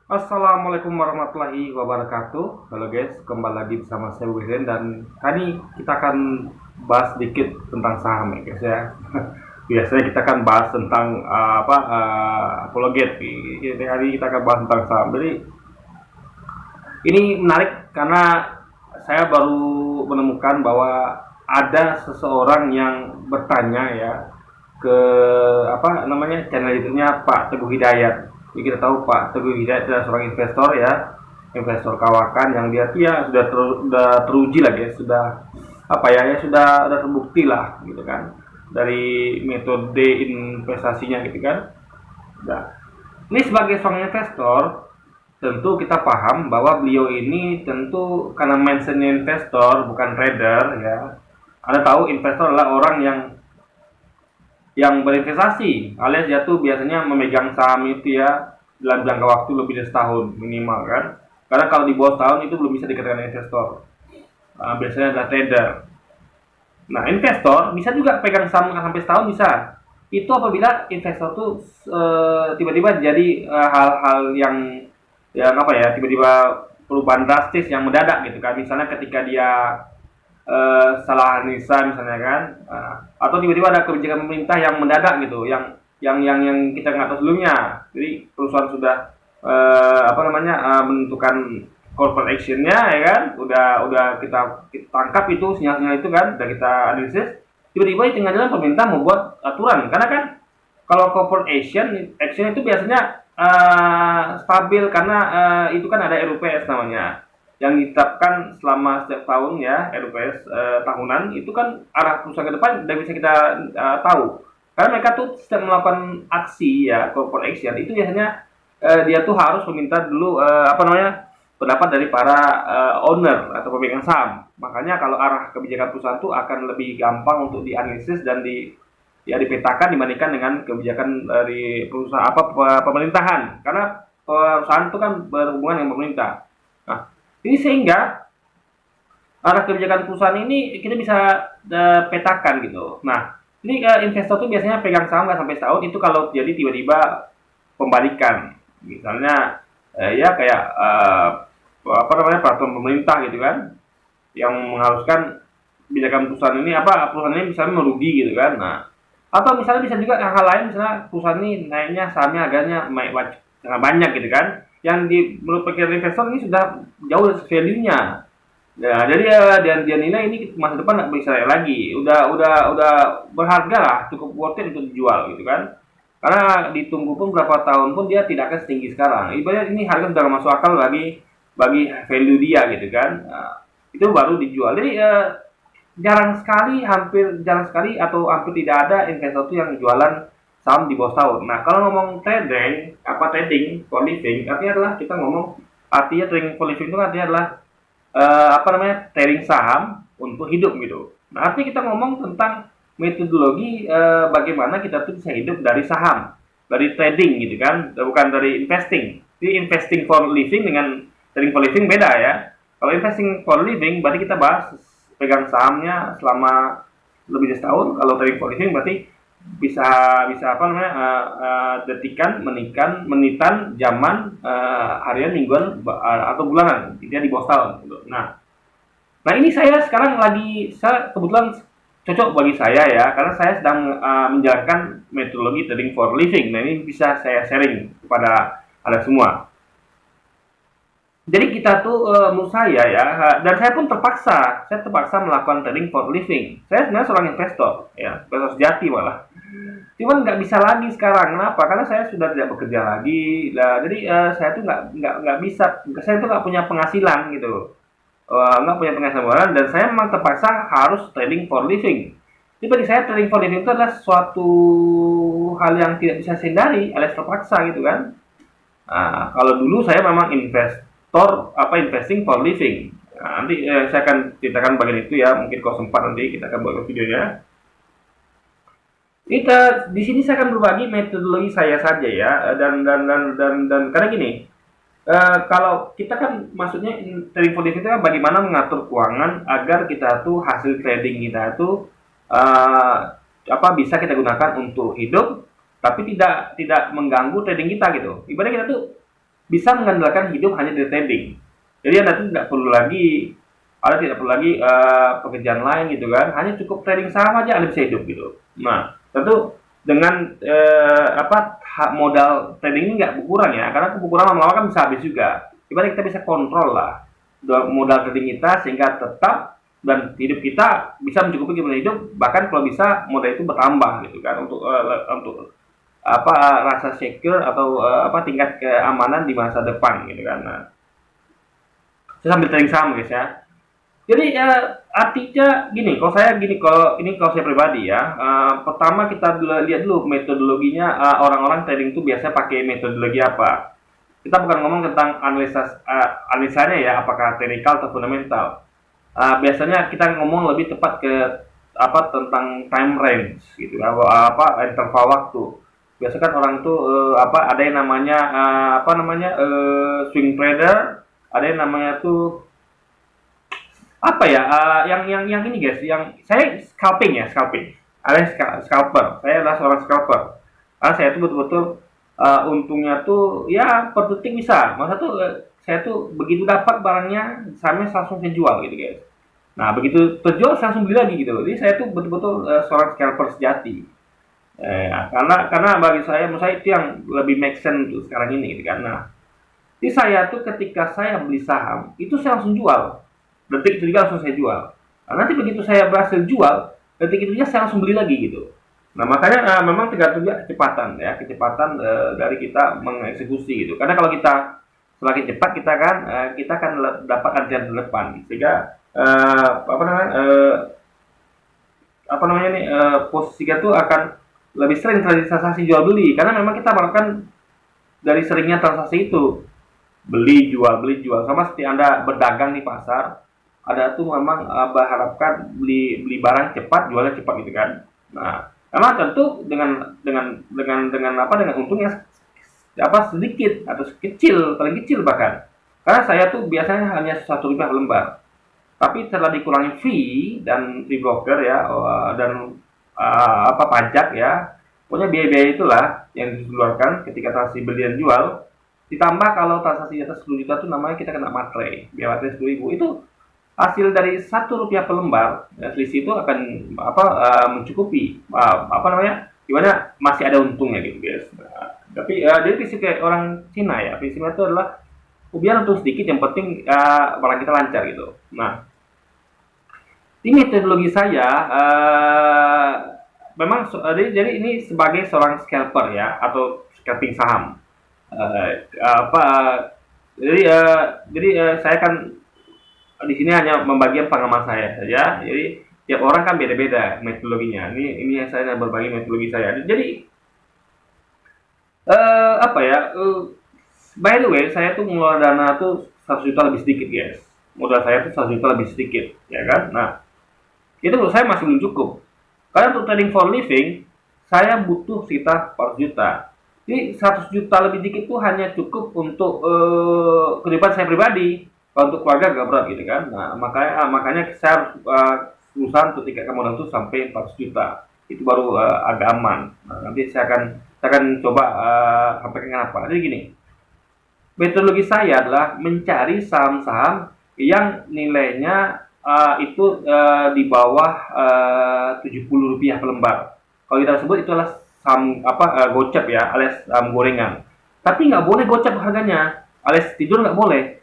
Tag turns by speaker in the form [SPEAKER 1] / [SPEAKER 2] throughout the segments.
[SPEAKER 1] Assalamualaikum warahmatullahi wabarakatuh. Halo guys, kembali lagi bersama saya Wiren dan kali kita akan bahas sedikit tentang saham ya guys ya. Biasanya kita akan bahas tentang apologet. Hari kita akan bahas tentang saham. Jadi ini menarik karena saya baru menemukan bahwa ada seseorang yang bertanya ya ke channel YouTube-nya Pak Teguh Hidayat. Jadi kita tahu Pak Teguh Hidayat adalah seorang investor ya, investor kawakan yang dia ya sudah teruji lah ya, sudah sudah terbukti lah gitu kan dari metode investasinya gitu kan. Nah, ini sebagai seorang investor tentu kita paham bahwa beliau ini tentu karena mentionnya investor bukan trader ya. Anda tahu investor adalah orang yang berinvestasi alias dia tuh biasanya memegang saham itu ya dalam jangka waktu lebih dari setahun minimal kan, karena kalau di bawah setahun itu belum bisa dikatakan investor. Biasanya adalah trader. Nah, investor bisa juga pegang saham sampai setahun bisa. Itu apabila investor tuh tiba-tiba jadi hal-hal yang tiba-tiba perubahan drastis yang mendadak gitu kan, misalnya ketika dia salah analisa misalnya kan, atau tiba-tiba ada kebijakan pemerintah yang mendadak gitu, yang kita nggak tahu sebelumnya. Jadi perusahaan sudah menentukan corporate actionnya ya kan, udah kita tangkap itu sinyal-sinyal itu kan, udah kita analisis. Tiba-tiba di tengah jalan pemerintah membuat aturan, karena kan kalau corporate action itu biasanya stabil karena itu kan ada RUPS namanya yang ditetapkan selama setiap tahun ya, RUPS tahunan itu kan arah perusahaan ke depan udah bisa kita tahu, karena mereka tuh setiap melakukan aksi ya corporate action itu biasanya dia tuh harus meminta dulu pendapat dari para owner atau pemegang saham. Makanya kalau arah kebijakan perusahaan tuh akan lebih gampang untuk dianalisis dan dipetakan dibandingkan dengan kebijakan dari perusahaan pemerintahan, karena perusahaan itu kan berhubungan dengan pemerintah. Nah, ini sehingga arah kebijakan perusahaan ini kita bisa petakan gitu. Nah, ini investor tuh biasanya pegang saham nggak sampai setahun itu kalau jadi tiba-tiba pembalikan, misalnya ya kayak peraturan pemerintah gitu kan, yang mengharuskan kebijakan perusahaan ini perusahaan ini misalnya merugi gitu kan. Nah, atau misalnya bisa juga hal lain, misalnya perusahaan ini naiknya sahamnya harganya sangat banyak gitu kan, yang menurut pikiran investor ini sudah jauh dari value-nya. Ya, jadi dia nilai ini masa depan nggak bisa lagi, udah berharga lah, cukup worth it untuk dijual gitu kan. Karena ditunggu pun berapa tahun pun dia tidak akan setinggi sekarang. Ibaratnya ini harga sudah masuk akal bagi value dia gitu kan. Nah, itu baru dijual. Jadi jarang sekali atau hampir tidak ada investor itu yang jualan saham di bawah tahun. Nah, kalau ngomong trading for living, artinya adalah kita ngomong, artinya trading for living itu artinya adalah trading saham untuk hidup gitu. Nah, artinya kita ngomong tentang metodologi bagaimana kita tuh bisa hidup dari saham, dari trading gitu kan, bukan dari investing. Jadi investing for living dengan trading for living beda ya. Kalau investing for living berarti kita bahas pegang sahamnya selama lebih dari setahun. Kalau trading for living berarti bisa bisa detikan, menitan, jaman, harian, mingguan atau bulanan, dia di bawah tahun gitu. Nah ini saya sekarang saya kebetulan cocok bagi saya ya, karena saya sedang menjalankan metodologi trading for living. Nah ini bisa saya sharing kepada Anda semua. Jadi kita tuh menurut saya ya, dan saya pun terpaksa melakukan trading for living. Saya sebenarnya seorang investor ya, investor sejati malah. Cuman nggak bisa lagi sekarang. Kenapa? Karena saya sudah tidak bekerja lagi. Nah, jadi saya tuh nggak bisa. Saya tuh nggak punya penghasilan gitu. Nggak punya penghasilan, dan saya memang terpaksa harus trading for living. Jadi bagi saya trading for living itu adalah suatu hal yang tidak bisa saya hindari, alias terpaksa gitu kan. Nah, kalau dulu saya memang investing for living. Nah, nanti saya akan ceritakan bagian itu ya, mungkin kalau sempat nanti kita akan buat videonya. Di sini saya akan berbagi metodologi saya saja ya, dan karena gini, kalau kita kan maksudnya trading for living itu kan bagaimana mengatur keuangan agar kita tuh hasil trading kita tuh bisa kita gunakan untuk hidup, tapi tidak mengganggu trading kita gitu. Ibaratnya kita tuh bisa mengandalkan hidup hanya dari trading. Jadi Anda tidak perlu lagi pekerjaan lain gitu kan, hanya cukup trading saham aja Anda bisa hidup gitu. Nah, tentu dengan modal trading ini nggak berkurang ya, karena berkurang lama-lama kan bisa habis juga. Gimana kita bisa kontrol lah modal trading kita sehingga tetap dan hidup kita bisa mencukupi kebutuhan hidup, bahkan kalau bisa modal itu bertambah gitu kan untuk rasa secure atau tingkat keamanan di masa depan gitu kan. Nah, saya sambil trading saham guys ya. Jadi artinya gini, kalau saya pribadi ya, pertama kita lihat dulu metodologinya, orang-orang trading itu biasanya pakai metodologi apa. Kita bukan ngomong tentang analisanya ya, apakah teknikal atau fundamental. Biasanya kita ngomong lebih tepat ke tentang time range gitu, interval waktu. Biasanya kan orang tuh ada yang namanya swing trader, ada yang namanya tuh yang ini guys, yang saya scalping. Ada scalper, saya adalah seorang scalper. Karena saya tuh betul-betul untungnya tuh ya per detik bisa. Masa tuh saya tuh begitu dapat barangnya, sahamnya langsung saya jual gitu guys. Nah begitu terjual saya langsung beli lagi gitu. Jadi saya tuh betul-betul seorang scalper sejati. Karena bagi saya, menurut saya itu yang lebih make sense untuk sekarang ini gitu kan. Nah, jadi saya tuh ketika saya beli saham itu saya langsung jual. Detik itu juga langsung saya jual. Nah, nanti begitu saya berhasil jual, detik itu juga saya langsung beli lagi gitu. Nah makanya memang tergantung juga kecepatan dari kita mengeksekusi gitu. Karena kalau kita semakin cepat kita akan dapat antrian terdepan, sehingga posisi kita tuh akan lebih sering transaksi jual beli, karena memang kita melakukan dari seringnya transaksi itu beli jual sama seperti Anda berdagang di pasar. Ada tuh memang berharapkan beli barang cepat, jualnya cepat gitu kan. Nah, memang tentu dengan untungnya sedikit atau kecil, paling kecil bahkan. Karena saya tuh biasanya hanya Rp1 per lembar. Tapi setelah dikurangi fee dan fee broker ya, dan pajak ya, pokoknya biaya-biaya itulah yang dikeluarkan ketika transaksi beli dan jual. Ditambah kalau transaksi di atas 10 juta tuh namanya kita kena matre, biaya matre 10.000 itu hasil dari Rp1 per lembar, ya, selisih itu akan mencukupi gimana masih ada untungnya gitu guys. Nah, tapi dari prinsip kayak orang Cina ya, prinsipnya itu adalah biar untung sedikit, yang penting barang kita lancar gitu. Nah, ini metodologi saya memang jadi ini sebagai seorang scalper ya, atau scalping saham. Jadi saya kan di sini hanya membagikan pengalaman saya saja. Jadi tiap orang kan beda-beda metodologinya. Ini yang saya berbagi metodologi saya. Jadi by the way, saya tuh mengelola dana tuh 100 juta lebih sedikit guys. Modal saya tuh 100 juta lebih sedikit, ya kan? Nah, itu menurut saya masih belum cukup. Karena untuk trading for living, saya butuh sekitar 400 juta. Jadi 100 juta lebih dikit tuh hanya cukup untuk kehidupan saya pribadi. Kalau untuk keluarga agak berat gitu kan. Nah, makanya saya harus berusaha untuk tingkatkan modal itu sampai 400 juta. Itu baru agak aman. Nah, nanti saya akan coba sampaikan kenapa. Jadi gini, metodologi saya adalah mencari saham-saham yang nilainya itu di bawah Rp70 per lembar. Kalau kita sebut itu adalah saham gocap ya, alias saham gorengan. Tapi nggak boleh gocap harganya, alias tidur nggak boleh.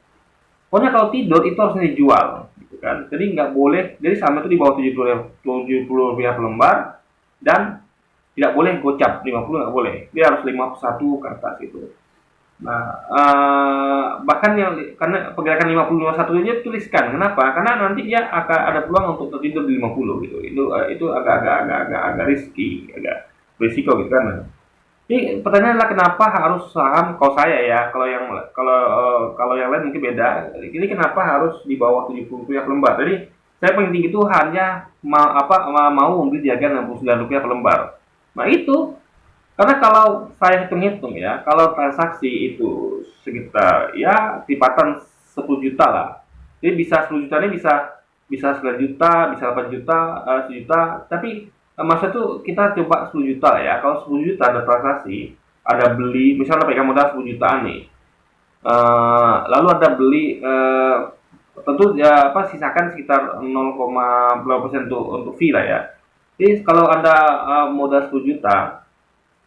[SPEAKER 1] Pokoknya kalau tidur itu harus dijual, gitu kan. Jadi nggak boleh, jadi saham itu di bawah Rp70 per lembar, dan tidak boleh gocap, 50 nggak boleh. Dia harus 51 ke atas gitu. Nah, bahkan karena pergerakan 50-51 aja tuliskan. Kenapa? Karena nanti dia akan ada peluang untuk tertidur di 50 gitu. Itu agak risky, agak berisiko gitu kan. Jadi pertanyaannya adalah kenapa harus saham, kalau saya ya, kalau yang lain mungkin beda. Ini kenapa harus di bawah 70 rupiah per lembar? Jadi saya paling tinggi itu hanya mau membeli di harga Rp69 per lembar. Nah itu karena kalau saya hitung-hitung ya, kalau transaksi itu sekitar ya tipatan 10 juta lah. Jadi bisa 10 juta ini bisa 9 juta, bisa 8 juta, 1 juta, tapi masa itu kita coba 10 juta ya. Kalau 10 juta ada transaksi, ada beli, misalnya pegang modal 10 jutaan nih. Lalu Anda beli, tentu ya apa, sisakan sekitar 0, berapa persen untuk fee lah ya. Jadi kalau Anda modal 10 juta,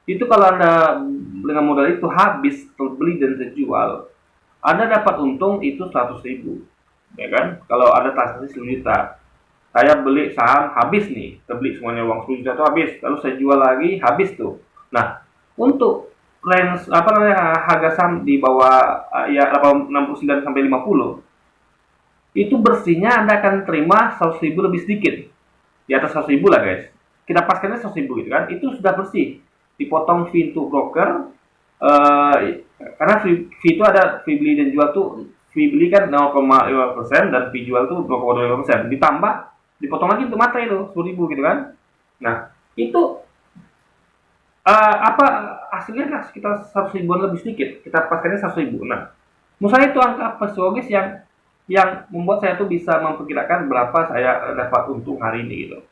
[SPEAKER 1] itu kalau Anda dengan modal itu habis terbeli dan terjual, Anda dapat untung itu 100.000, ya kan? Kalau ada transaksi 10 juta, saya beli saham habis nih, terbeli semuanya uang 10 juta itu habis, lalu saya jual lagi habis tuh. Nah, untuk range apa namanya, harga saham di bawah ya 69 sampai 50, itu bersihnya Anda akan terima 100.000 lebih sedikit, di atas 100.000 lah guys. Kita paskannya 100.000 gitu kan, itu sudah bersih, dipotong fee untuk broker. Karena fee itu ada fee beli dan jual tuh, fee beli kan 0,5% dan fee jual tuh 0,25%, ditambah dipotong lagi untuk matre itu 10.000 gitu kan. Nah itu apa hasilnya lah sekitar 100.000-an lebih sedikit, kita paskannya 100.000. Nah menurut saya itu angka psikologis yang membuat saya tuh bisa memperkirakan berapa saya dapat untung hari ini gitu,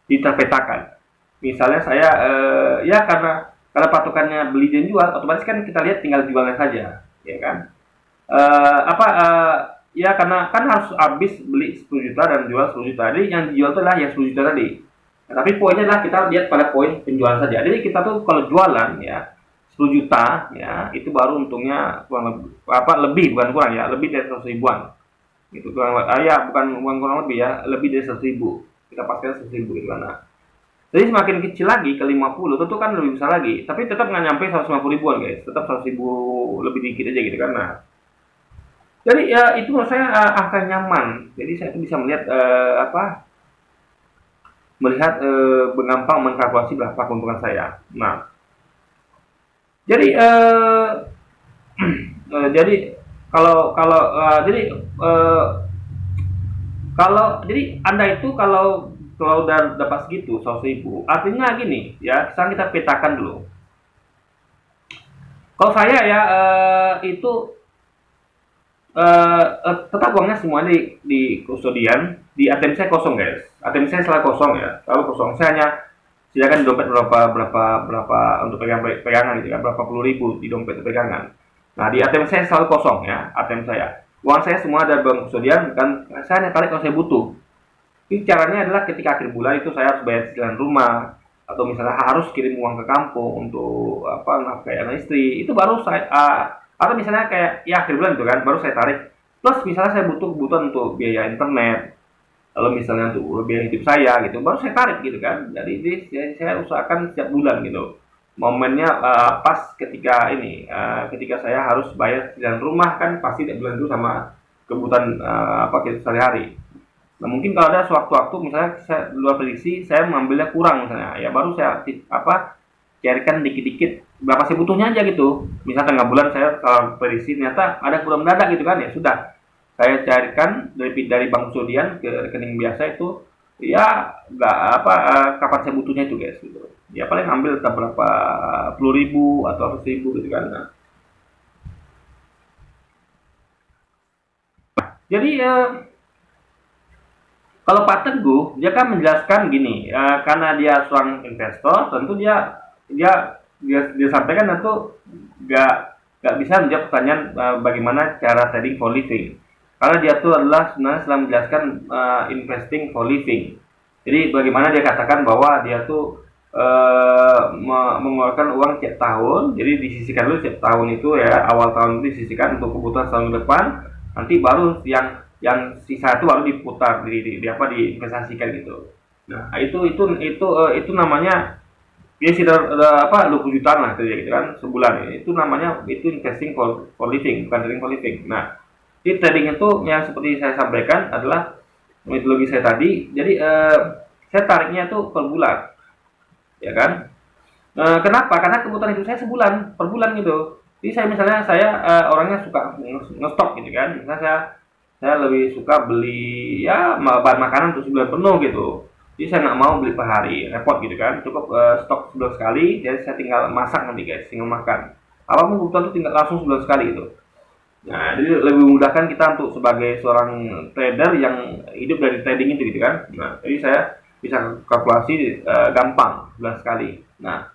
[SPEAKER 1] diterpetakan. Misalnya saya ya karena patokannya beli dan jual, otomatis kan kita lihat tinggal jualnya saja, ya kan? Apa ya karena kan harus habis beli 10 juta dan jual 10 juta. Jadi yang dijual itu adalah yang 10 juta tadi. Nah, tapi poinnya adalah kita lihat pada poin penjualan saja. Jadi kita tuh kalau jualan ya 10 juta ya itu baru untungnya kurang lebih, apa lebih bukan kurang ya, lebih dari 100 ribuan. Gitu kurang ya bukan kurang lebih ya, lebih dari 100 ribu. Kita pastikan 100 ribu gitu kan. Nah, jadi semakin kecil lagi ke 50 tentu kan lebih besar lagi, tapi tetap nggak nyampe 150 ribuan guys, tetap 100 ribu lebih dikit aja gitu kan. Nah, jadi ya itu menurut saya angka nyaman. Jadi saya tuh bisa melihat gampang mengkalkulasi berapa keuntungan saya. Nah, jadi jadi kalau kalau jadi kalau jadi Anda itu kalau udah dapat segitu 100.000, artinya gini ya, sekarang kita petakan dulu. Kalau saya ya itu tetap uangnya semuanya di kustodian, di ATM saya kosong guys. ATM saya selalu kosong ya, selalu kosong. Saya hanya sediakan di dompet berapa untuk pegangan gitu kan, berapa puluh ribu di dompet pegangan. Nah di ATM saya selalu kosong ya, ATM saya. Uang saya semua ada bank kustodian, kan saya hanya tarik kalau saya butuh. Jadi caranya adalah ketika akhir bulan itu saya harus bayar cicilan rumah, atau misalnya harus kirim uang ke kampung untuk apa nafkahi anak istri, itu baru saya atau misalnya kayak ya akhir bulan itu kan baru saya tarik. Plus misalnya saya butuh kebutuhan untuk biaya internet, lalu misalnya untuk biaya hidup saya gitu, baru saya tarik gitu kan. Jadi saya usahakan setiap bulan gitu. Momennya pas ketika ketika saya harus bayar cicilan rumah kan pasti tiap bulan itu sama kebutuhan apa kita sehari-hari. Nah mungkin kalau ada sewaktu-waktu misalnya saya luar prediksi saya mengambilnya kurang misalnya, ya baru saya carikan dikit-dikit berapa saya butuhnya aja gitu. Misal tengah bulan saya kalau prediksi ternyata ada kurang mendadak gitu kan, ya sudah saya carikan dari bank kustodian ke rekening biasa itu, ya nggak apa kapan saya butuhnya itu guys gitu. Ya paling ambil berapa puluh ribu atau 100.000 gitu kan. Nah, jadi kalau Pak Teguh, dia kan menjelaskan gini, karena dia seorang investor, tentu dia sampaikan tentu nggak nggak bisa menjawab pertanyaan bagaimana cara trading for living. Karena dia tuh adalah sebenarnya sedang menjelaskan investing for living. Jadi bagaimana dia katakan bahwa dia tuh mengeluarkan uang tiap tahun, jadi disisihkan dulu tiap tahun itu ya, awal tahun itu disisihkan untuk kebutuhan tahun depan, nanti baru yang sisa itu baru diputar apa diinvestasikan gitu. Nah itu namanya ya sudah apa 20 jutaan lah gitu kan sebulan ya. Itu namanya itu investing for living, bukan trading for living. Nah di trading itu yang seperti saya sampaikan adalah metodologi saya tadi. Jadi saya tariknya itu per bulan, ya kan? Kenapa? Karena kebutuhan hidup saya sebulan per bulan gitu. Jadi saya misalnya orangnya suka ngestok gitu kan. Misalnya saya lebih suka beli ya bahan makanan untuk sebulan penuh gitu. Jadi saya nggak mau beli per hari, repot gitu kan. Cukup stok sebulan sekali, jadi saya tinggal masak nanti guys, tinggal makan. Apapun kebutuhan itu tinggal langsung sebulan sekali gitu. Nah, jadi lebih memudahkan kita untuk sebagai seorang trader yang hidup dari trading itu gitu kan. Nah, jadi saya bisa kalkulasi gampang sebulan sekali. Nah,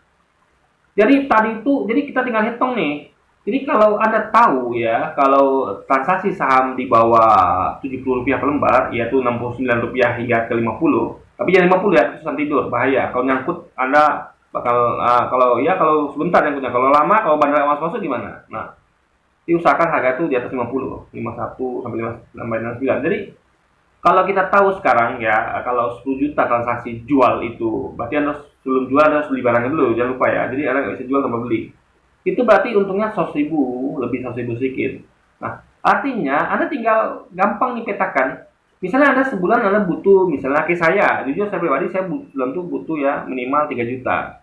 [SPEAKER 1] jadi tadi itu, jadi kita tinggal hitung nih. Jadi kalau Anda tahu ya, kalau transaksi saham di bawah Rp70 per lembar, yaitu Rp69 hingga ke 50, tapi jangan 50 ya, susah tidur, bahaya. Kalau nyangkut, Anda bakal, kalau sebentar nyangkutnya, kalau lama, kalau bandar masuk gimana? Nah, diusahakan harga itu di atas 50, 51 sampai 59. Jadi, kalau kita tahu sekarang ya, kalau 10 juta transaksi jual itu, berarti Anda sebelum jual Anda harus beli barangnya dulu, jangan lupa ya. Jadi Anda nggak bisa jual tanpa beli. Itu berarti untungnya 100.000, lebih 100.000 sedikit. Nah, artinya Anda tinggal gampang nih petakan. Misalnya Anda sebulan Anda butuh, misalnya kayak saya, jujur saya pribadi saya bulan tuh butuh ya minimal 3 juta.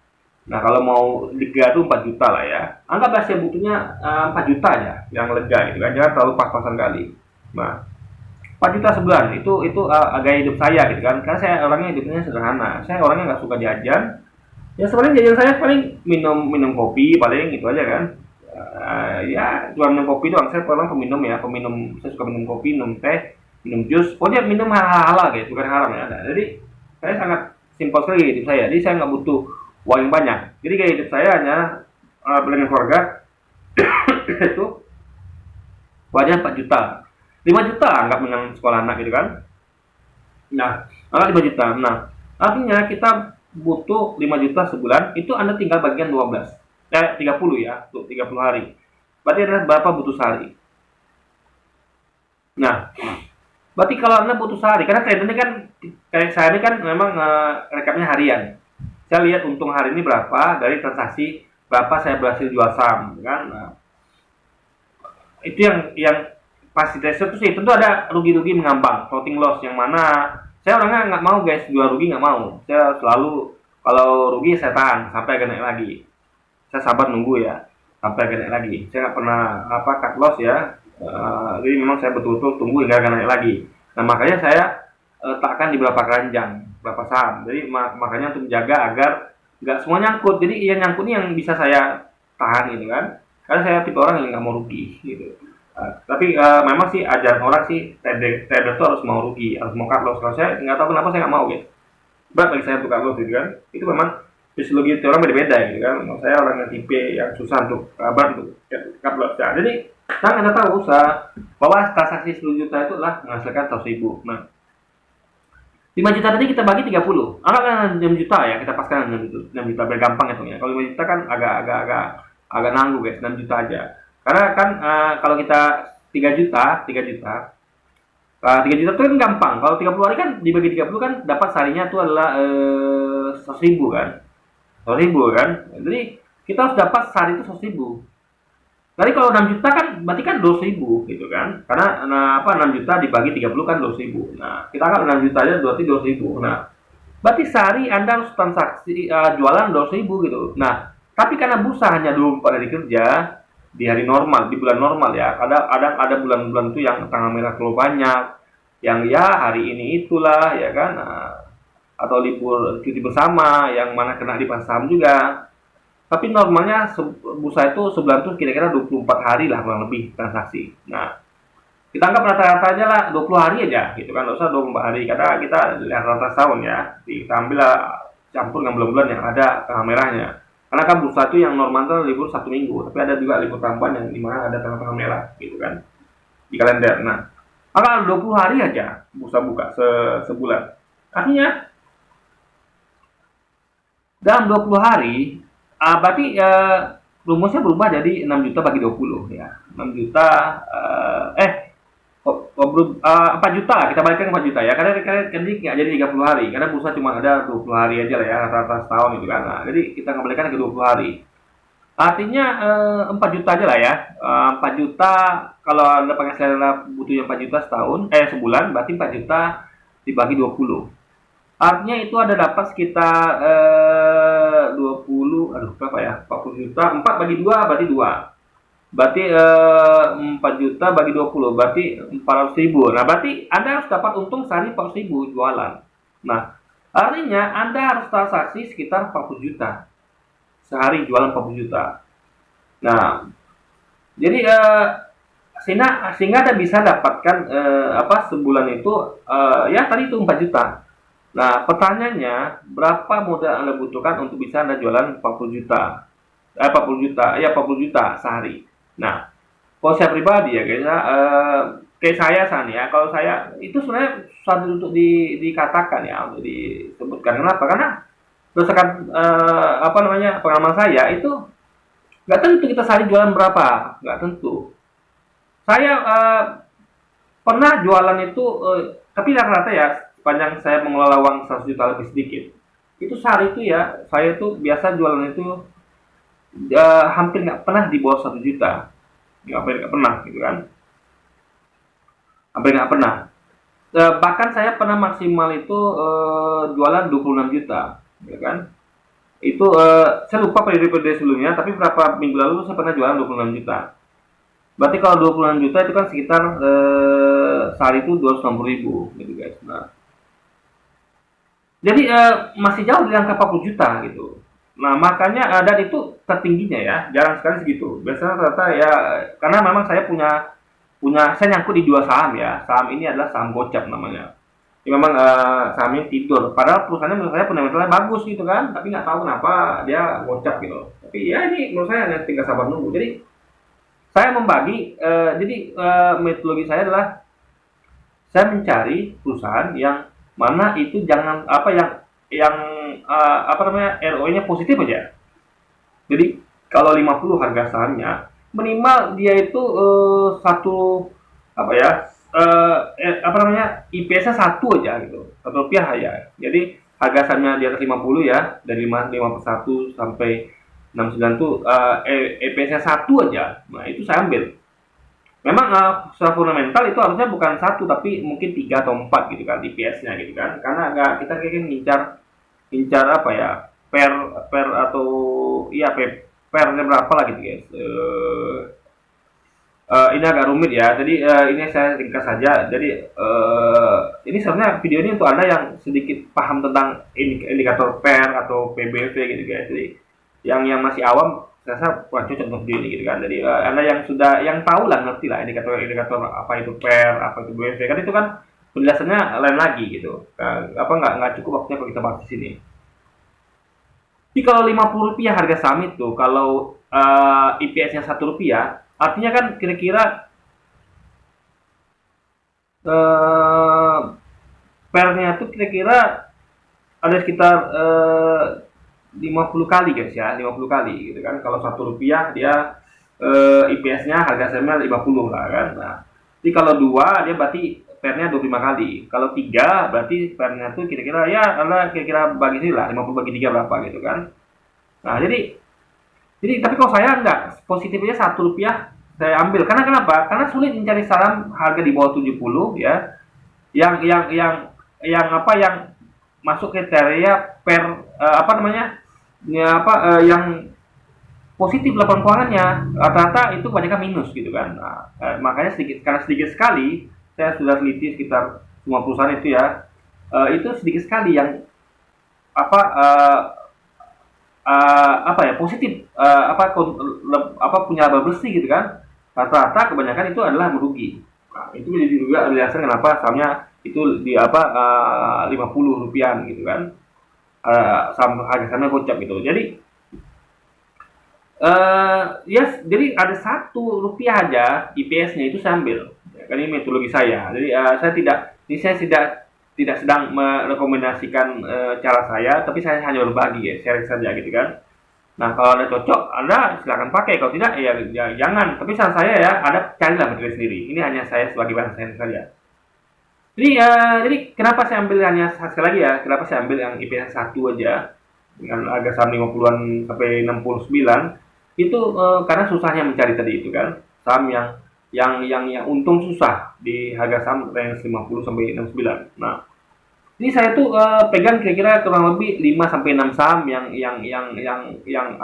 [SPEAKER 1] Nah, kalau mau lega tuh 4 juta lah ya. Anggaplah saya butuhnya 4 juta aja yang lega gitu kan. Jangan terlalu pas-pasan kali. Nah, 4 juta sebulan itu gaya hidup saya gitu kan. Karena saya orangnya hidupnya sederhana. Saya orangnya nggak suka jajan, ya sebenarnya jajan saya paling minum minum kopi paling itu aja kan. Ya cuma minum kopi doang, saya orang peminum ya, peminum, saya suka minum kopi, minum teh, minum jus, pokoknya minum hal-hal halal gitu, bukan haram ya. Nah, jadi saya sangat simpel sekali hidup saya, jadi saya nggak butuh uang yang banyak. Jadi gaya hidup saya hanya dengan keluarga itu wajar 4 juta, 5 juta anggap dengan sekolah anak gitu kan. Nah, 5 juta. Nah, artinya kita butuh 5 juta sebulan, itu Anda tinggal bagian 12. 30 ya, tuh 30 hari. Berarti Anda berapa butuh sehari? Nah, berarti kalau Anda butuh sehari, karena trader ini kan, kayak saya ini kan memang rekamnya harian. Saya lihat untung hari ini berapa dari transaksi berapa saya berhasil jual saham, kan? Nah, itu yang pasti trader itu sih tentu ada rugi-rugi mengambang, floating loss yang mana saya orangnya nggak mau guys, jual rugi nggak mau. Saya selalu kalau rugi saya tahan sampai agak naik lagi. Saya sabar nunggu ya sampai agak naik lagi. Saya nggak pernah cut loss ya. Jadi memang saya betul-betul tunggu hingga agak naik lagi. Nah makanya saya letakkan di beberapa keranjang, beberapa saham. Jadi makanya untuk menjaga agar nggak semua nyangkut. Jadi yang nyangkut ini yang bisa saya tahan gitu kan. Karena saya tipe orang yang nggak mau rugi gitu. Tapi memang sih ajaran orang sih trader tuh harus mau rugi, harus mau cut loss. Kalau saya nggak tahu kenapa saya nggak mau gitu. Berat bagi saya untuk cut loss gitu kan. Itu memang fisiologi orang beda-beda gitu kan. Saya orang yang tipe yang susah untuk berat untuk cut loss. Nah, jadi Anda tahu usaha bahwa transaksi 10 juta itu adalah menghasilkan 100.000. Nah, 5 juta tadi kita bagi 30. Anggaplah 6 juta ya, kita paskan 6 juta biar gampang hitungnya. Kalau 5 juta kan agak nanggung guys, 6 juta aja. Karena kan kalau kita 3 juta, 3 juta 3 juta itu kan gampang. Kalau 30 hari kan dibagi 30 kan dapat seharinya itu adalah 100.000 kan. 100.000 kan. Jadi kita harus dapat sehari itu 100.000. Jadi kalau 6 juta kan berarti kan 200.000 gitu kan. Karena 6 juta dibagi 30 kan 200.000. Nah, kita kan 6 juta aja berarti 200.000. Nah, berarti sehari Anda harus transaksi jualan 200.000 gitu. Nah, tapi karena bursa hanya 24 hari kerja di hari normal, di bulan normal ya. Kadang ada bulan-bulan itu yang tanggal merah terlalu banyak, yang ya hari ini itulah ya kan, atau libur cuti bersama yang mana kena di pasar saham juga. Tapi normalnya bursa itu sebulan tuh kira-kira 24 hari lah kurang lebih transaksi. Nah, kita anggap rata-rata aja lah 20 hari aja gitu kan, nggak usah 24 hari karena kita lihat rata tahun ya. Kita ambil lah campur dengan bulan-bulan yang ada tanggal merahnya. Karena kan bursa itu yang normal tuh libur 1 minggu, tapi ada juga libur tambahan yang dimana ada tanggal-tanggal merah gitu kan di kalender. Nah, akan 20 hari aja bursa buka sebulan. Artinya dalam 20 hari berarti rumusnya berubah jadi 6 juta bagi 20 ya. 6 juta 4 juta kita balikkan 4 juta ya. Karena nggak jadi 30 hari karena bursa cuma ada 20 hari aja lah ya, rata-rata setahun itu kan. Nah, jadi kita kembalikan ke 20 hari. Artinya 4 juta aja lah ya. 4 juta kalau Anda pakai selera butuhnya 4 juta sebulan berarti 4 juta dibagi 20. Artinya itu ada dapat sekitar 20, berapa ya? 40 juta, 4 bagi 2 berarti 2. Berarti 4 juta bagi 20 berarti 400.000. Nah, berarti Anda harus dapat untung sehari 400.000 jualan. Nah, artinya Anda harus transaksi sekitar 40 juta. Sehari jualan 40 juta. Nah, jadi sehingga Anda bisa dapatkan sebulan itu ya tadi itu 4 juta. Nah, pertanyaannya, berapa modal Anda butuhkan untuk bisa Anda jualan 40 juta? 40 juta sehari. Nah, kalau saya pribadi ya guys, kayak saya San ya, kalau saya itu sebenarnya suatu untuk dikatakan ya, untuk disebutkan. Kenapa? Karena berdasarkan apa namanya pengalaman saya itu nggak tentu kita sehari jualan berapa, nggak tentu. Saya pernah jualan itu, tapi rata-rata ya sepanjang saya mengelola uang 100 juta lebih sedikit. Itu sehari itu ya, saya tuh biasa jualan itu hampir nggak pernah di bawah 1 juta. Hampir nggak pernah gitu kan. Hampir nggak pernah. Bahkan saya pernah maksimal itu jualan 26 juta, gitu kan. Itu saya lupa periode-periode sebelumnya, tapi beberapa minggu lalu saya pernah jualan 26 juta. Berarti kalau 26 juta itu kan sekitar sehari itu 260.000 gitu guys. Nah, jadi masih jauh dari angka 40 juta gitu. Nah, makanya dan itu tertingginya ya, jarang sekali segitu. Biasanya rata-rata ya, karena memang saya punya punya saya nyangkut di dua saham ya. Saham ini adalah saham gocap namanya. Ini memang saham ini tidur. Padahal perusahaannya menurut saya fundamentalnya bagus gitu kan, tapi nggak tahu kenapa dia gocap gitu. Tapi ya ini menurut saya hanya tinggal sabar nunggu. Jadi saya membagi, jadi metodologi saya adalah saya mencari perusahaan yang mana itu jangan apa yang apa namanya ROI-nya positif aja. Jadi kalau 50 harga sahamnya minimal dia itu satu apa ya apa namanya IPS-nya satu aja gitu, Rp1 ya. Jadi harga sahamnya di atas 50 ya, dari 51 sampai 69 tuh EPS-nya satu aja. Nah, itu saya ambil. Memang secara fundamental itu harusnya bukan satu tapi mungkin 3 atau 4 gitu kan IPS-nya gitu kan. Karena agak kita kayak ngincar ngincar apa ya? Per per atau iya pernya berapa lah gitu guys. Ini agak rumit ya. Jadi ini saya ringkas saja. Jadi ini sebenarnya video ini untuk Anda yang sedikit paham tentang indikator PER atau PBV gitu guys. Jadi yang masih awam saya rasa kurang cocok untuk video ini gitu kan. Jadi Anda yang sudah yang tahu lah ngerti lah indikator apa itu PER, apa itu PBV kan itu kan penjelasannya lain lagi gitu. Apa nggak cukup waktunya kalau kita bahas di sini. Jadi kalau Rp50 harga saham itu, kalau IPS-nya Rp1, artinya kan kira-kira pernya itu kira-kira ada sekitar 50 kali guys ya, 50 kali gitu kan. Kalau Rp1 dia IPS-nya harga sahamnya 50 lah kan. Nah, jadi kalau 2 dia berarti pernya 25 kali. Kalau 3 berarti pernya tuh kira-kira ya adalah kira-kira bagi sini lah 50 bagi 3 berapa gitu kan. Nah, jadi tapi kalau saya enggak, positifnya Rp1 saya ambil. Karena kenapa? Karena sulit mencari saham harga di bawah 70 ya. Yang apa yang masuk kriteria per apa namanya? Ya apa yang positif laporan keuangannya. Rata-rata itu kebanyakan minus gitu kan. Nah, makanya karena sedikit sekali saya sudah teliti sekitar semua perusahaan itu ya. Itu sedikit sekali yang apa apa ya positif apa punya laba bersih gitu kan. Rata-rata kebanyakan itu adalah merugi. Nah, itu jadi juga alasan kenapa sahamnya itu di apa Rp50 gitu kan. Saham harga sahamnya gocap gitu. Jadi yes, jadi ada Rp1 aja IPS-nya itu saya ambil. Ya, kan ini metodologi saya. Jadi saya tidak sedang merekomendasikan cara saya, tapi saya hanya berbagi ya, share saja gitu kan. Nah, kalau Anda cocok, Anda silakan pakai. Kalau tidak, ya jangan. Tapi saran saya ya, Anda carilah metode sendiri. Ini hanya saya sebagai bahan saya saja. Jadi kenapa saya ambil hanya sekali lagi ya? Kenapa saya ambil yang IPS 1 aja dengan harga saham 50-an sampai 69? Itu karena susahnya mencari tadi itu kan. Saham yang untung susah di harga saham range 50 sampai 69. Nah, ini saya tuh pegang kira-kira kurang lebih 5 sampai 6 saham yang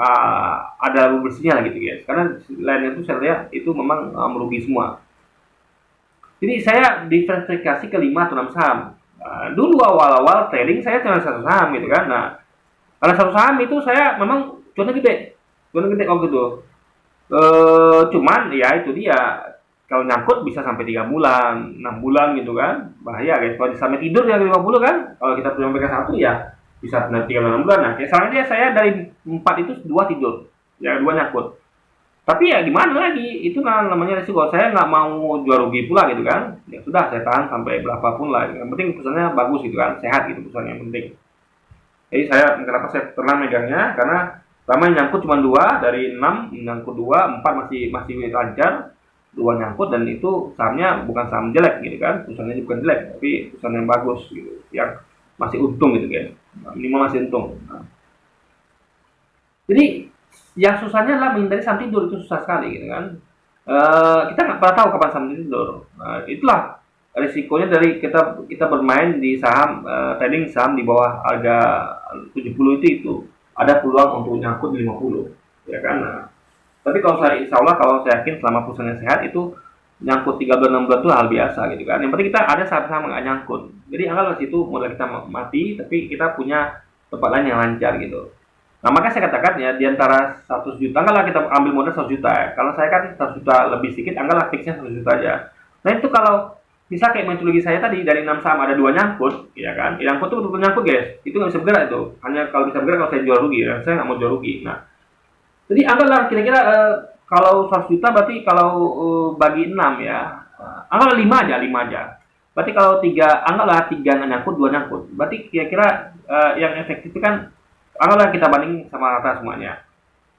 [SPEAKER 1] ada laba bersihnya lah gitu guys. Karena lainnya itu saya lihat itu memang merugi semua. Jadi saya diversifikasi ke 5 atau 6 saham. Dulu awal-awal trading saya cuma satu saham gitu kan. Nah, karena satu saham itu saya memang cuannya gede oh gitu. Cuman ya itu dia. Kalau nyangkut bisa sampai 3 bulan, 6 bulan gitu kan. Bahaya guys. Kalau sampai tidur ya 50 kan. Kalau kita punya pegang satu ya bisa 3 bulan 6 bulan. Nah, kayak sekarang dia saya dari 4 itu 2 tidur. Ya 2 nyangkut. Tapi ya gimana lagi, itu kan namanya resiko. Saya nggak mau jual rugi pula gitu kan. Ya sudah, saya tahan sampai berapapun lah. Yang penting perusahaannya bagus gitu kan, sehat gitu perusahaannya yang penting. Jadi kenapa saya pernah megangnya, karena pertama nyangkut cuma dua dari enam, nyangkut dua, empat masih masih lancar, dua nyangkut dan itu sahamnya bukan saham jelek gitu kan, perusahaannya bukan jelek, tapi perusahaan yang bagus gitu, yang masih untung gitu guys, minimal masih untung. Nah, jadi yang susahnya adalah menghindari saham tidur, itu susah sekali gitu kan. Kita nggak pernah tahu kapan saham tidur. Nah, itulah risikonya dari kita kita bermain di saham, trading saham di bawah harga 70 itu ada peluang untuk nyangkut di 50 ya kan. Nah, tapi kalau saya insya Allah, kalau saya yakin selama perusahaannya sehat itu nyangkut 3 bulan 6 bulan itu hal biasa gitu kan. Yang penting kita ada saham-saham nggak nyangkut, jadi anggaplah situ modal kita mati tapi kita punya tempat lain yang lancar gitu. Nah, maka saya katakan ya, di antara 100 juta, anggaplah kita ambil modal 100 juta ya. Kalau saya kan 100 juta lebih sedikit, anggaplah fixnya 100 juta aja. Nah, itu kalau bisa kayak metodologi saya tadi, dari 6 saham ada 2 nyangkut, ya kan? Nyangkut itu betul-betul nyangkut, guys. Itu nggak bisa bergerak itu. Hanya kalau bisa bergerak kalau saya jual rugi, ya. Saya nggak mau jual rugi. Nah, jadi anggaplah kira-kira kalau 100 juta berarti kalau bagi 6 ya. Anggaplah 5 aja, 5 aja. Berarti kalau 3, anggaplah 3 nggak nyangkut, 2 nyangkut. Berarti kira-kira yang efektif itu kan, anggaplah kita banding sama rata semuanya.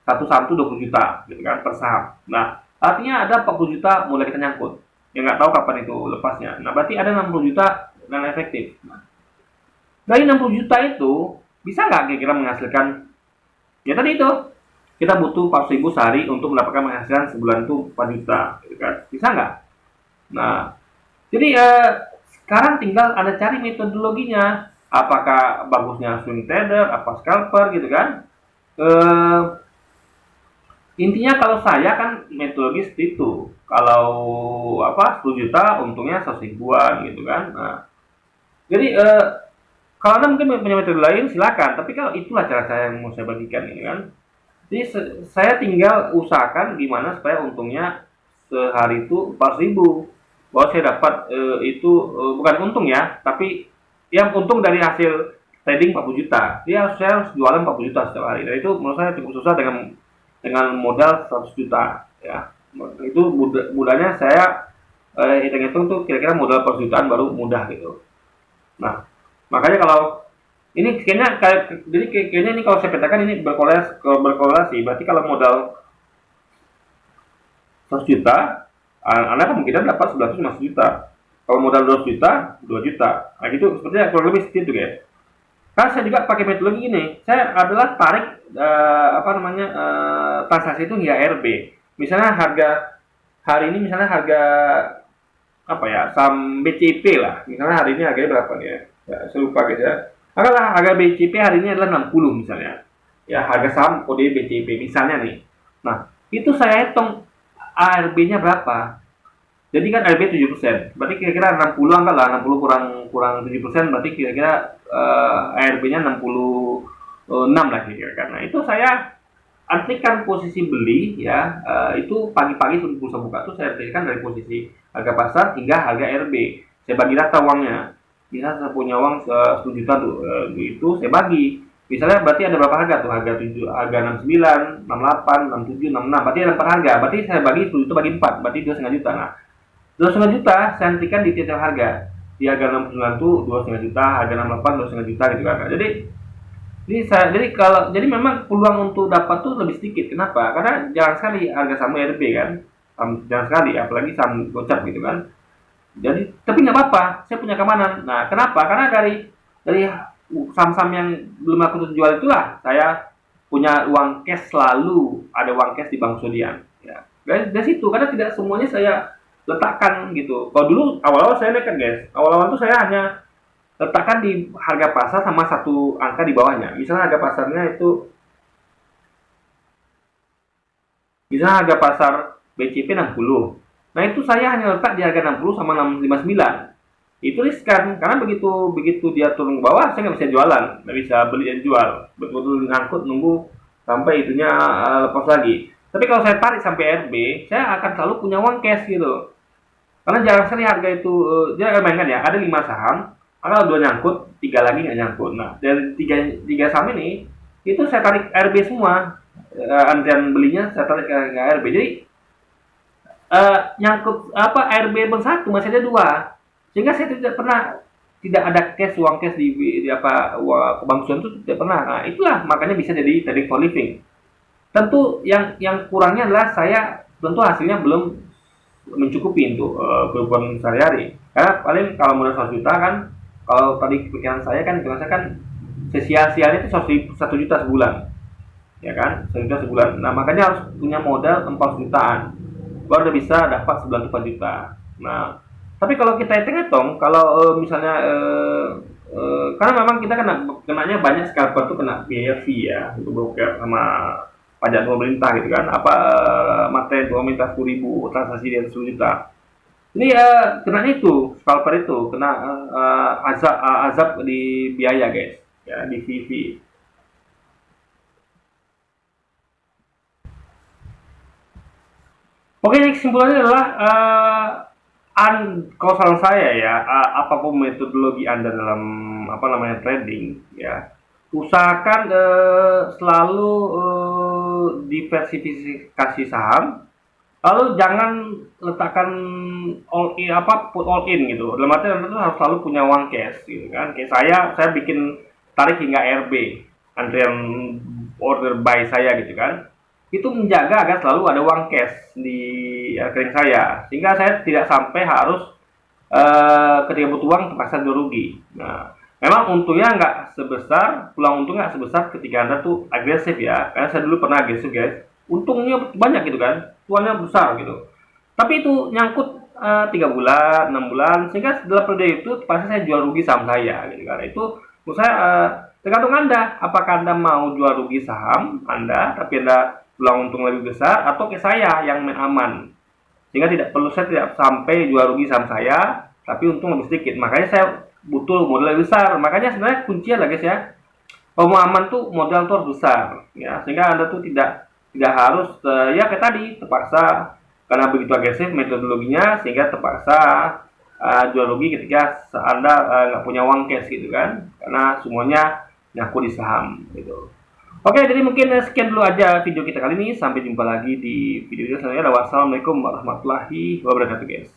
[SPEAKER 1] Satu saham itu 20 juta gitu kan per saham. Nah, artinya ada 40 juta mulai kita nyangkut. Ya nggak tahu kapan itu lepasnya. Nah, berarti ada 60 juta yang efektif. Nah, dari 60 juta itu bisa nggak kira-kira menghasilkan, ya tadi itu kita butuh 400 ribu sehari untuk mendapatkan penghasilan sebulan itu 4 juta gitu kan. Bisa nggak? Nah, jadi sekarang tinggal Anda cari metodologinya. Apakah bagusnya swing trader, apa scalper gitu kan? Intinya kalau saya kan metodologi seperti itu. Kalau 10 juta untungnya 100 ribuan gitu kan. Nah, jadi kalau Anda mungkin punya metode lain silakan, tapi kalau itulah cara saya yang mau saya bagikan ini kan. Jadi saya tinggal usahakan gimana supaya untungnya sehari itu 400 ribu. Bahwa saya dapat itu bukan untung ya, tapi yang untung dari hasil trading 40 juta. Dia saya harus jualan 40 juta setiap hari. Dan itu menurut saya cukup susah dengan modal 100 juta ya. Itu mudahnya saya hitung-hitung tuh kira-kira modal per jutaan baru mudah gitu. Nah, makanya kalau ini kayaknya ini kalau saya petakan ini berkorelasi. Berarti kalau modal 100 juta, Anda kemungkinan dapat 950 juta. Kalau modal 200 juta, 2 juta. Nah, gitu sepertinya kurang lebih seperti itu, guys. Kan saya juga pakai metodologi ini. Saya adalah tarik transaksi itu hingga RB. Misalnya hari ini misalnya harga saham BCP lah. Misalnya hari ini harganya berapa nih ya? Saya lupa guys ya. Anggaplah harga BCP hari ini adalah 60 misalnya. Ya, harga saham kode BCP misalnya nih. Nah, itu saya hitung ARB-nya berapa. Jadi kan RB 7%. Berarti kira-kira 60 anggaplah 60 kurang 7%, berarti kira-kira ARB-nya 66 lah kira-kira kan. Nah, itu saya artikan posisi beli ya, itu pagi-pagi sebelum bursa buka itu saya artikan dari posisi harga pasar hingga harga RB. Saya bagi rata uangnya. Misalnya saya punya uang 10 juta tuh, itu saya bagi. Misalnya berarti ada berapa harga tuh? Harga 69, 68, 67, 66. Berarti ada 4 harga. Berarti saya bagi 10 juta bagi 4, berarti 2,5 juta. Nah, 2,5 juta saya hentikan di tiap harga. Di harga 69 tuh 2,5 juta, harga 68 2,5 juta gitu kan. Nah, jadi memang peluang untuk dapat tuh lebih sedikit. Kenapa? Karena jarang sekali harga saham RB kan. Jarang sekali, apalagi saham gocap gitu kan. Jadi tapi nggak apa-apa, saya punya keamanan. Nah, kenapa? Karena dari saham-saham yang belum aku jual itulah saya punya uang cash, selalu ada uang cash di Bank Sodian. Ya, dari situ karena tidak semuanya saya letakkan gitu. Kalau dulu awal-awal saya nekat guys, awal-awal tuh saya hanya letakkan di harga pasar sama satu angka di bawahnya. Misalnya harga pasarnya itu, misalnya harga pasar BCP 60. Nah, itu saya hanya letak di harga 60 sama 659. Itu riskan karena begitu dia turun ke bawah saya nggak bisa jualan, nggak bisa beli dan jual. Betul-betul ngangkut nunggu sampai itunya lepas lagi. Tapi kalau saya tarik sampai RB, saya akan selalu punya uang cash gitu. Karena jarang sekali harga itu dia mainkan ya, ada 5 saham, kalau 2 nyangkut, 3 lagi nggak nyangkut. Nah, dari tiga saham ini itu saya tarik RB semua. antrian belinya saya tarik ke ARB. Jadi nyangkut apa ARB satu masih ada dua, sehingga saya tidak ada cash, uang cash di apa uang kebangsaan itu tidak pernah. Nah, itulah makanya bisa jadi trading for living. Tentu yang kurangnya adalah saya tentu hasilnya belum mencukupi untuk kehidupan sehari-hari. Karena paling kalau modal 100 juta kan, kalau tadi pikiran saya kan sia-sianya itu 1 juta sebulan, ya kan, 1 juta sebulan. Nah makanya harus punya modal 4 jutaan, baru udah bisa dapat sebulan 4 juta. Nah tapi kalau kita hitung-hitung, kalau misalnya karena memang kita kenanya banyak, scalper tuh kena biaya fee ya untuk broker sama pajak pemerintah gitu kan, apa materi pemerintah 10.000 transaksi di 10 juta. Ini kena itu, scalper itu kena azab di biaya guys, ya di fee. Oke, kesimpulannya adalah kalau saran saya ya, apapun metodologi Anda dalam apa namanya trading ya, usahakan selalu diversifikasi saham. Lalu jangan letakkan put all in gitu. Dalam arti Anda tuh harus selalu punya uang cash gitu kan. Kayak saya bikin tarik hingga RB, antrian order buy saya gitu kan. Itu menjaga agar selalu ada uang cash di rekening saya, sehingga saya tidak sampai harus ketika butuh uang terpaksa jual rugi. Nah, memang untungnya nggak sebesar, pulang untung nggak sebesar ketika Anda tuh agresif ya. Karena saya dulu pernah agresif guys, untungnya banyak gitu kan, cuannya besar gitu. Tapi itu nyangkut 3 bulan, 6 bulan, sehingga setelah periode itu pasti saya jual rugi saham saya gitu kan. Itu menurut saya tergantung Anda, apakah Anda mau jual rugi saham Anda tapi Anda pulang untung lebih besar, atau ke saya yang main aman, sehingga saya tidak sampai jual rugi saham saya tapi untung lebih sedikit. Makanya saya butuh modal lebih besar. Makanya sebenarnya kuncinya lah guys ya, kalau mau aman tuh modal tuh harus besar ya, sehingga Anda tuh tidak harus ya kayak tadi terpaksa karena begitu agresif metodologinya, sehingga terpaksa jual rugi ketika Anda nggak punya uang cash gitu kan, karena semuanya nyaku di saham gitu. Oke, jadi mungkin sekian dulu aja video kita kali ini. Sampai jumpa lagi di video selanjutnya. Wassalamualaikum warahmatullahi wabarakatuh guys.